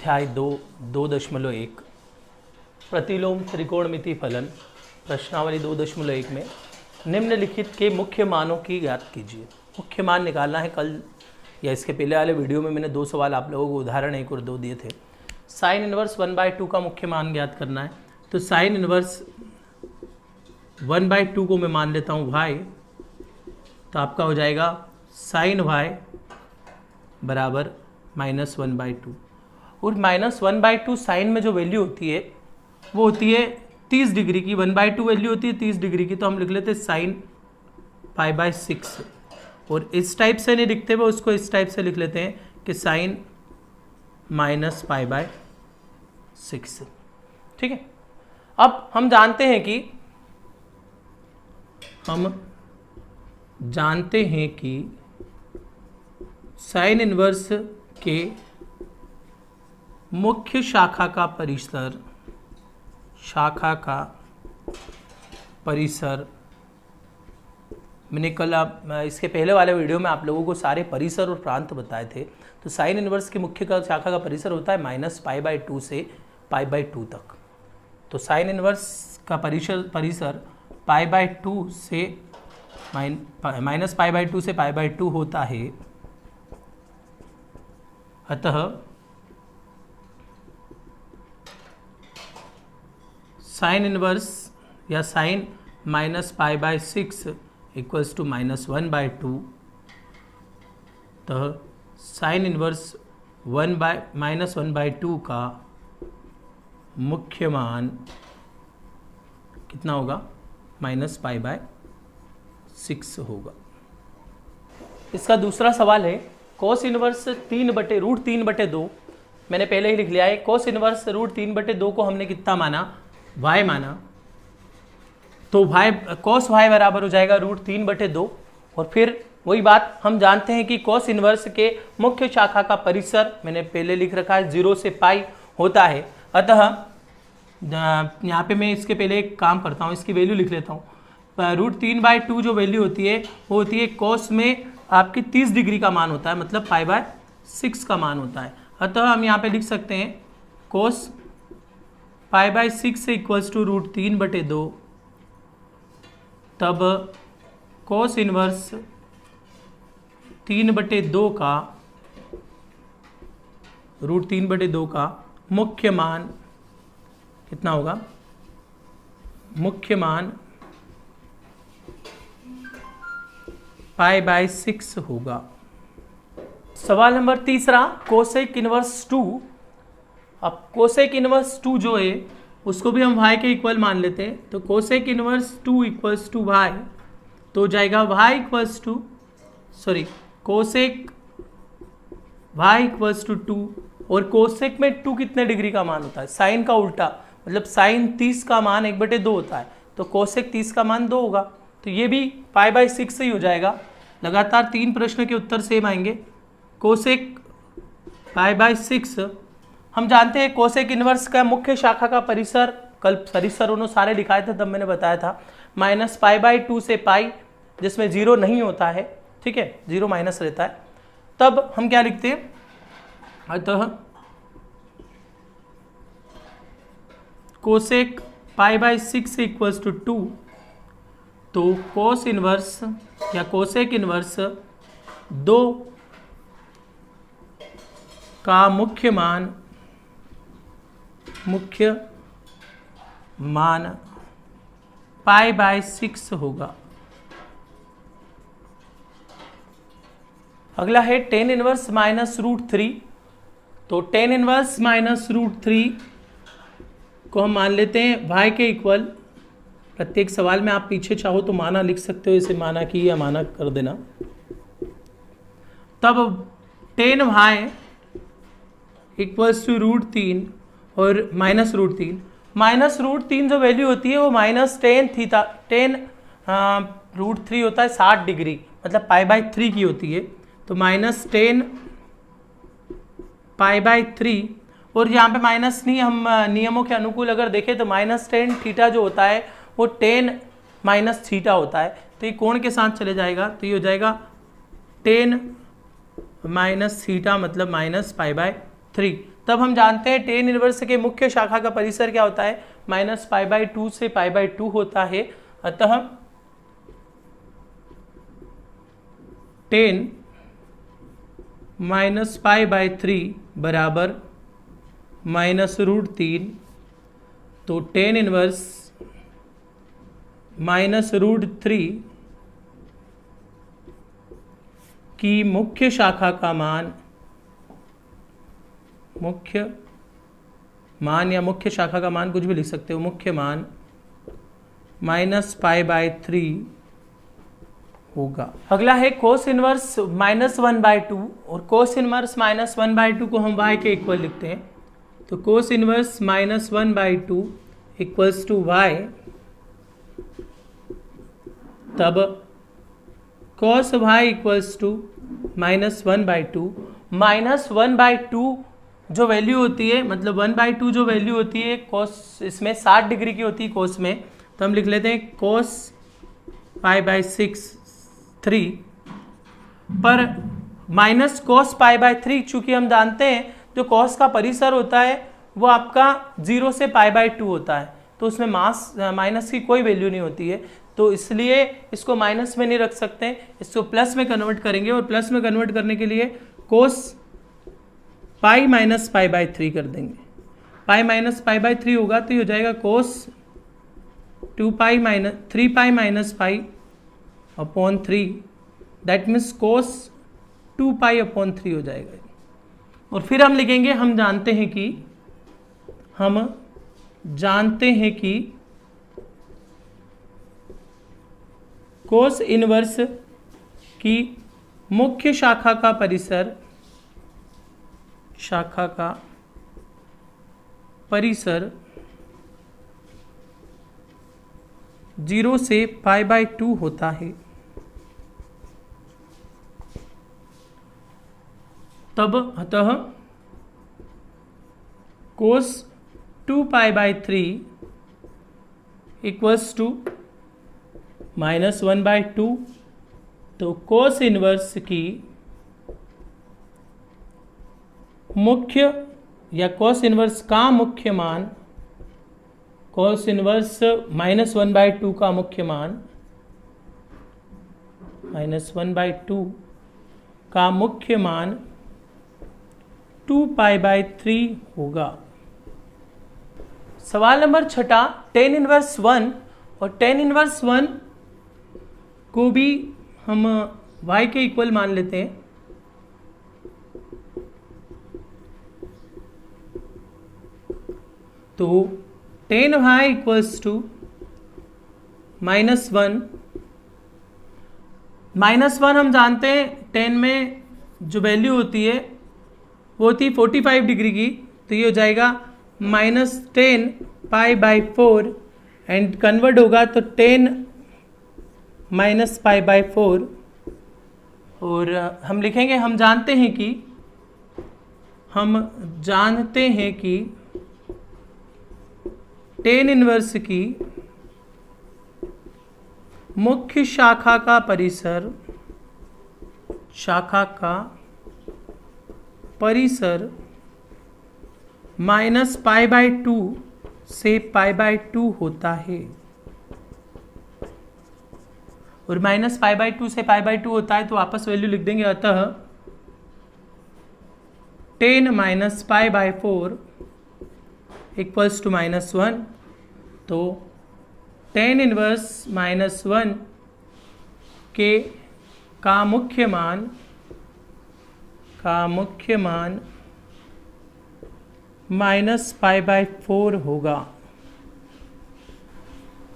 अध्याय 2.1 प्रतिलोम त्रिकोणमिति फलन प्रश्नावली 2.1 में निम्नलिखित के मुख्य मानों की ज्ञात कीजिए। मुख्य मान निकालना है। कल या इसके पहले वाले वीडियो में मैंने 2 सवाल आप लोगों को उदाहरण 1 और 2 दिए थे। साइन इनवर्स 1/2 का मुख्य मान ज्ञात करना है। तो साइन इनवर्स 1/2 को मैं मान लेता हूँ y, तो आपका हो जाएगा साइन y बराबर -1/2। और -1/2 साइन में जो वैल्यू होती है वो होती है 30 डिग्री की। 1/2 वैल्यू होती है 30 डिग्री की, तो हम लिख लेते हैं साइन π/6। और इस टाइप से नहीं लिखते हुए उसको इस टाइप से लिख लेते हैं कि साइन -π/6। ठीक है। अब हम जानते हैं कि साइन इनवर्स के मुख्य शाखा का परिसर मैंने कल इसके पहले वाले वीडियो में आप लोगों को सारे परिसर और प्रांत बताए थे। तो साइन इनवर्स के मुख्य शाखा का परिसर होता है -π/2 से π/2 तक। तो साइन इनवर्स का परिसर π/2 से -π/2 से π/2 होता है। अतः साइन इनवर्स या साइन -π/6 इक्वल्स टू -1/2। तो साइन इनवर्स -1/2 का मुख्य मान कितना होगा? -π/6 होगा। इसका दूसरा सवाल है कोस इनवर्स 3/√3/2। मैंने पहले ही लिख लिया है। कोस इनवर्स √3/2 को हमने कितना माना? y माना। तो y कोस y बराबर हो जाएगा √3/2। और फिर वही बात हम जानते हैं कि कोस इनवर्स के मुख्य शाखा का परिसर मैंने पहले लिख रखा है 0 से π होता है। अतः यहाँ पे मैं इसके पहले एक काम करता हूँ, इसकी वैल्यू लिख लेता हूँ। √3/2 जो वैल्यू होती है वो होती है कोस में आपकी 30 डिग्री का मान होता है, मतलब π/6 का मान होता है। अतः हम यहाँ पे लिख सकते हैं कोस π/6 इक्वल्स टू √3/2। तब कोस इनवर्स 3/2 का √3/2 का मुख्य मान कितना होगा? मुख्य मान π/6 होगा। सवाल नंबर तीसरा कोसेक इनवर्स 2। अब कोसेक इनवर्स 2 जो है उसको भी हम y के इक्वल मान लेते हैं। तो cosec inverse 2 equals to y, तो हो जाएगा कोसेक y इक्वल्स टू 2। और कोसेक में 2 कितने डिग्री का मान होता है? साइन का उल्टा, मतलब साइन 30 का मान 1/2 होता है, तो कोसेक 30 का मान 2 होगा। तो ये भी π/6 से ही हो जाएगा। लगातार 3 प्रश्न के उत्तर सेम आएंगे। कोसेक π/6 हम जानते हैं। कोसेक इनवर्स का मुख्य शाखा का परिसर, कल परिसर उन्होंने सारे दिखाए थे तब मैंने बताया था, -π/2 से π, जिसमें 0 नहीं होता है। ठीक है, 0 माइनस रहता है। तब हम क्या लिखते हैं? अतः कोसेक π/6 इक्वल्स टू 2। तो कोस इनवर्स या कोसेक इनवर्स 2 का मुख्य मान π/6 होगा। अगला है टेन इनवर्स -√3। तो टेन इनवर्स -√3 को हम मान लेते हैं y के इक्वल। प्रत्येक सवाल में आप पीछे चाहो तो माना लिख सकते हो, इसे माना की या माना कर देना। तब टेन y इक्वल्स टू √3 और -√3 जो वैल्यू होती है वो -10 थीटा, 10√3 होता है 60 डिग्री, मतलब π/3 की होती है। तो -10 π/3। और यहाँ पे माइनस नहीं, हम नियमों के अनुकूल अगर देखें तो -10 थीटा जो होता है वो 10 - थीटा होता है। तो ये कोण के साथ चले जाएगा, तो ये हो जाएगा 10 - थीटा मतलब -π/3। तब हम जानते हैं टेन इनवर्स के मुख्य शाखा का परिसर क्या होता है, -π/2 से π/2 होता है। अतः टेन -π/3 बराबर -√3, तो टेन इनवर्स -√3 की मुख्य शाखा का मान, मुख्य मान या मुख्य शाखा का मान कुछ भी लिख सकते हो, मुख्य मान -π/3 होगा। अगला है कोस इनवर्स -1/2, और कोस इनवर्स -1/2 को हम y के इक्वल लिखते हैं। तो cos inverse -1/2 equals to y, तब cos y इक्वल्स टू -1/2। -1/2 जो वैल्यू होती है, मतलब 1/2 जो वैल्यू होती है कोस, इसमें 60 डिग्री की होती है कोस में, तो हम लिख लेते हैं कोस π/6 3 पर माइनस कोस π/3, चूंकि हम जानते हैं जो कोस का परिसर होता है वो आपका 0 से π/2 होता है, तो उसमें माइनस की कोई वैल्यू नहीं होती है, तो इसलिए इसको माइनस में नहीं रख सकते, इसको प्लस में कन्वर्ट करेंगे। और प्लस में कन्वर्ट करने के लिए कोस पाई माइनस π/3 कर देंगे। पाई माइनस π/3 होगा तो ये हो जाएगा cos 3π minus pi upon 3, that means cos 2π upon 3 हो जाएगा। और फिर हम लिखेंगे हम जानते हैं कि कोस इनवर्स की मुख्य शाखा का परिसर 0 से π/2 होता है। तब अतः कोस 2π/3 इक्वल्स टू -1/2, तो कोस इनवर्स की मुख्य या कोस इनवर्स का मुख्य मान, कोस इनवर्स -1/2 का मुख्य मान, -1/2 का मुख्य मान 2π/3 होगा। सवाल नंबर 6, tan इनवर्स 1, और tan इनवर्स 1 को भी हम y के इक्वल मान लेते हैं। तो tan y इक्वल्स टू -1, -1 हम जानते हैं tan में जो वैल्यू होती है वो होती है 45 डिग्री की, तो ये हो जाएगा -10π/4 एंड कन्वर्ट होगा तो 10 -π/4, और हम लिखेंगे हम जानते हैं कि tan इनवर्स की मुख्य शाखा का परिसर -π/2 से π/2 होता है, और -π/2 से π/2 होता है तो वापस वैल्यू लिख देंगे। अतः 10 -π/4 इक्वल्स टू -1, तो tan इनवर्स -1 का मुख्य मान -π/4 होगा।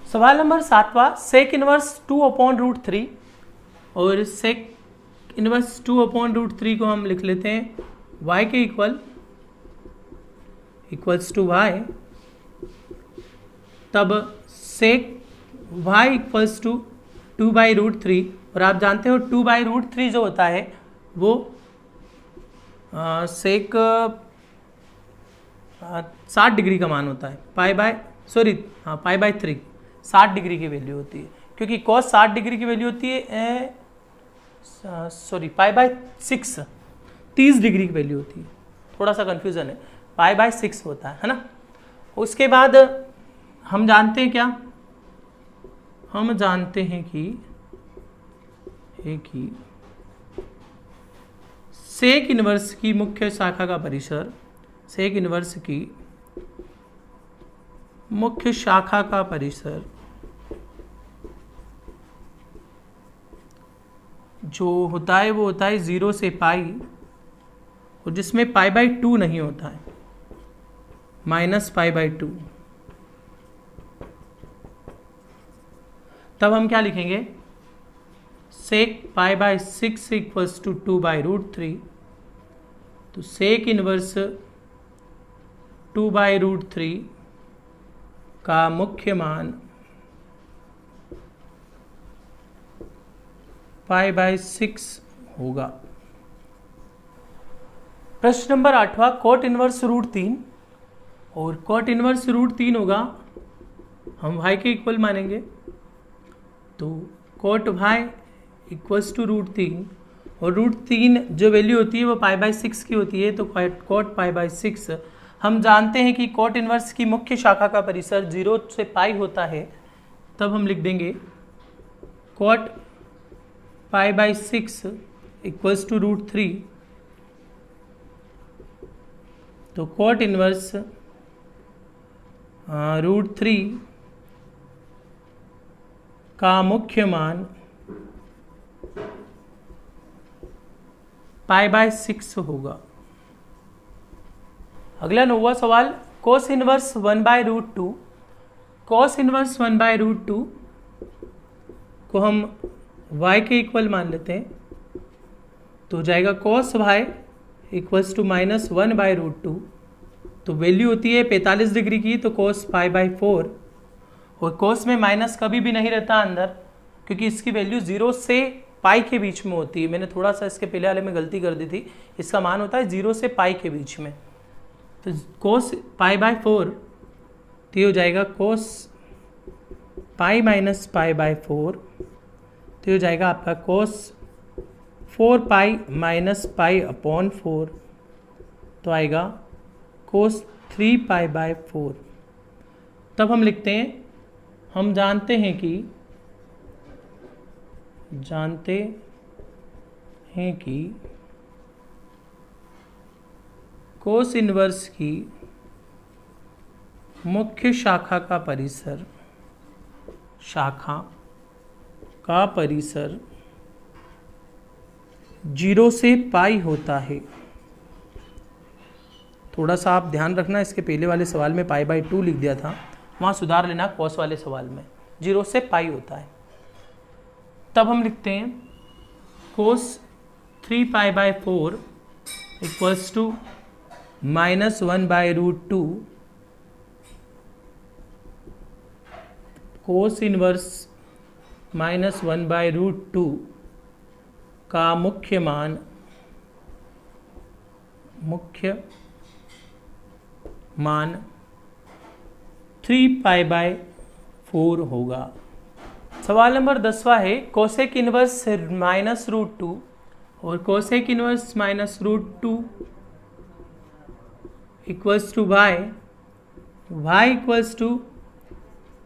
सवाल नंबर 7, सेक इनवर्स 2/√3, और सेक इनवर्स 2/√3 को हम लिख लेते हैं y के इक्वल्स टू y, तब सेक y इक्वल्स टू 2/√3, और आप जानते हो 2/√3 जो होता है वो सेक 60 डिग्री का मान होता है, π/3 60 डिग्री की वैल्यू होती है, क्योंकि cos 60 डिग्री की वैल्यू होती है π/6 30 डिग्री की वैल्यू होती है, थोड़ा सा कन्फ्यूजन है। पाई बाय 6 होता है ना। उसके बाद हम जानते हैं क्या, हम जानते हैं कि सेक इनवर्स की मुख्य शाखा का परिसर, सेक इनवर्स की मुख्य शाखा का परिसर जो होता है वो होता है 0 से पाई, और जिसमें पाई बाय 2 नहीं होता है, -π/2। तब हम क्या लिखेंगे, सेक π/6 इक्वल्स टू 2/√3। तो सेक इनवर्स 2/√3 का मुख्य मान π/6 होगा। प्रश्न नंबर 8वां, कोट इनवर्स √3, और कोट इनवर्स √3 होगा, हम y के इक्वल मानेंगे। तो कोट y इक्वल्स टू √3, और √3 जो वैल्यू होती है वो π/6 की होती है, तो कोट π/6। हम जानते हैं कि कोट इनवर्स की मुख्य शाखा का परिसर 0 से पाई होता है, तब हम लिख देंगे कोट π/6 इक्वल्स टू √3। तो कोट इनवर्स √3 का मुख्य मान π/6 होगा। अगला 9वां सवाल, कोस इनवर्स 1/√2। कोस इनवर्स 1/√2 को हम y के इक्वल मान लेते हैं, तो हो जाएगा कोस y इक्वल्स टू -1/√2। तो वैल्यू होती है 45 डिग्री की, तो कोस π/4, और कोस में माइनस कभी भी नहीं रहता अंदर, क्योंकि इसकी वैल्यू 0 से पाई के बीच में होती है। मैंने थोड़ा सा इसके पहले वाले में गलती कर दी थी, इसका मान होता है 0 से पाई के बीच में। तो कोस π/4 तो ये हो जाएगा कोस पाई माइनस π/4, तो ये हो जाएगा आपका कोस 4π माइनस π/4, तो आएगा कोस 3π/4। तब हम लिखते हैं, हम जानते हैं कि कोस इनवर्स की मुख्य शाखा का परिसर 0 से पाई होता है। थोड़ा सा आप ध्यान रखना, इसके पहले वाले सवाल में π/2 लिख दिया था, वहाँ सुधार लेना, कोस वाले सवाल में 0 से पाई होता है। तब हम लिखते हैं कोस 3π/4 इक्वल्स टू -1/√2। कोस इनवर्स -1/√2 का मुख्य मान 3π/4 होगा। सवाल नंबर 10वां है, कोसेक इनवर्स -√2, और cosec inverse -√2 equals to y equals to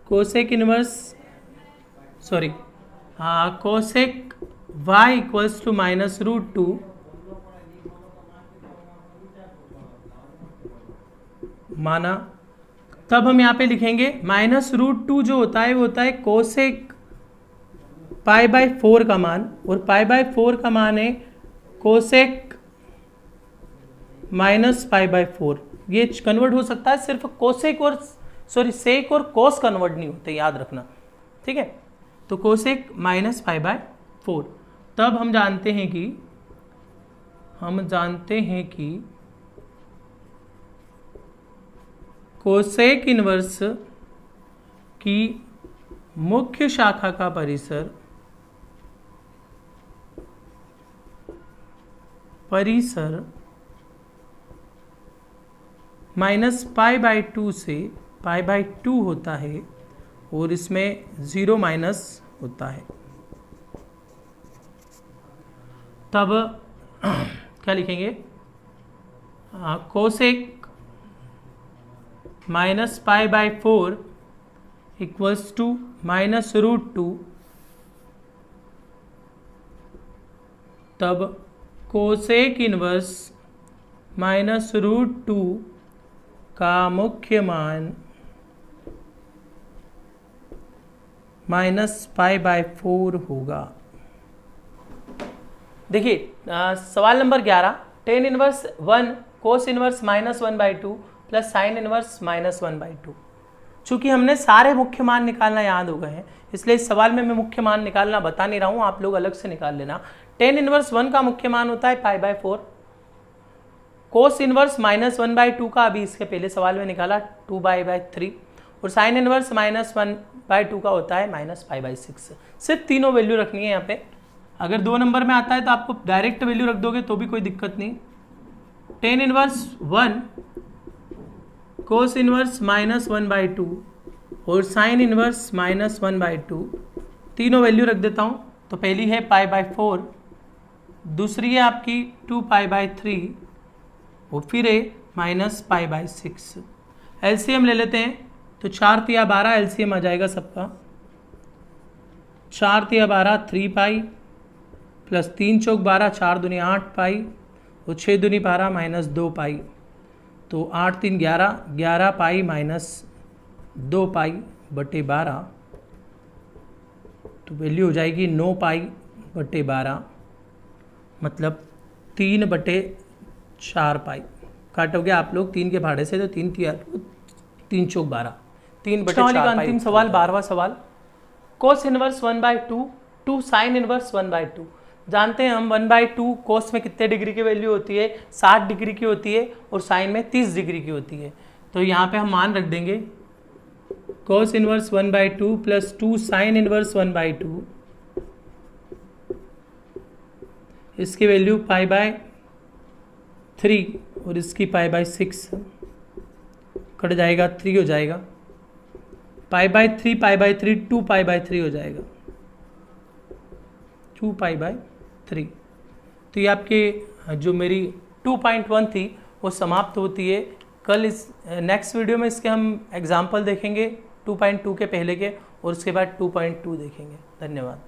cosec inverse cosec y equals to -√2 माना। तब हम यहाँ पे लिखेंगे -√2 जो होता है वो होता है कोसेक π/4 का मान, और π/4 का मान है कोसेक -π/4। ये कन्वर्ट हो सकता है, सिर्फ कोसेक और सेक और कोस कन्वर्ट नहीं होते, याद रखना, ठीक है। तो कोसेक -π/4। तब हम जानते हैं कि कोसेक इनवर्स की मुख्य शाखा का परिसर -π/2 से π/2 होता है, और इसमें 0 माइनस होता है। तब क्या लिखेंगे, cosec minus pi by 4 equals to -√2, तब कोसेक इनवर्स -√2 का मुख्य मान -π/4 होगा। देखिए सवाल नंबर 11, टेन इनवर्स 1 कोस इनवर्स -1/2 प्लस साइन इनवर्स -1/2। चूंकि हमने सारे मुख्य मान निकालना याद हो गए हैं, इसलिए इस सवाल में मैं मुख्य मान निकालना बता नहीं रहा हूं, आप लोग अलग से निकाल लेना। टेन इनवर्स 1 का मुख्य मान होता है π/4, कोस इनवर्स -1/2 का अभी इसके पहले सवाल में निकाला 2π/3, और साइन इनवर्स -1/2 का होता है -π/6। सिर्फ तीनों वैल्यू रखनी है यहाँ पे। अगर 2 नंबर में आता है तो आपको डायरेक्ट वैल्यू रख दोगे तो भी कोई दिक्कत नहीं। टेन इनवर्स 1 कोस इनवर्स -1/2 और साइन इनवर्स -1/2, तीनों वैल्यू रख देता हूँ। तो पहली है π/4, दूसरी है आपकी 2π/3 और फिर है -π/6। एलसीएम ले लेते हैं, तो 4 तिया 12 एलसीएम आ जाएगा सबका। 4 तिया 12 3π प्लस 3 चौक 12, 4 दूनी 8π और 6 दूनी 12 -2π, तो 8 3 11, 11π -2π/12, तो वैल्यू हो जाएगी 9π/12, मतलब 3/4π। काटोगे आप लोग 3 के भाड़े से तो 3 चौक 12, 3/4 का अंतिम सवाल 12वां सवाल, cos inverse 1/2 to sine inverse 1/2। जानते हैं हम 1/2 कोस में कितने डिग्री की वैल्यू होती है, 60 डिग्री की होती है, और साइन में 30 डिग्री की होती है। तो यहाँ पे हम मान रख देंगे कोस इनवर्स 1/2 प्लस 2 साइन इनवर्स 1/2, इसकी वैल्यू π/3 और इसकी π/6, कट जाएगा 3 हो जाएगा, π/3 2π/3 हो जाएगा, 2π/3। तो ये आपके जो मेरी 2.1 थी वो समाप्त होती है। कल इस नेक्स्ट वीडियो में इसके हम एग्जाम्पल देखेंगे 2.2 के पहले के, और उसके बाद 2.2 देखेंगे। धन्यवाद।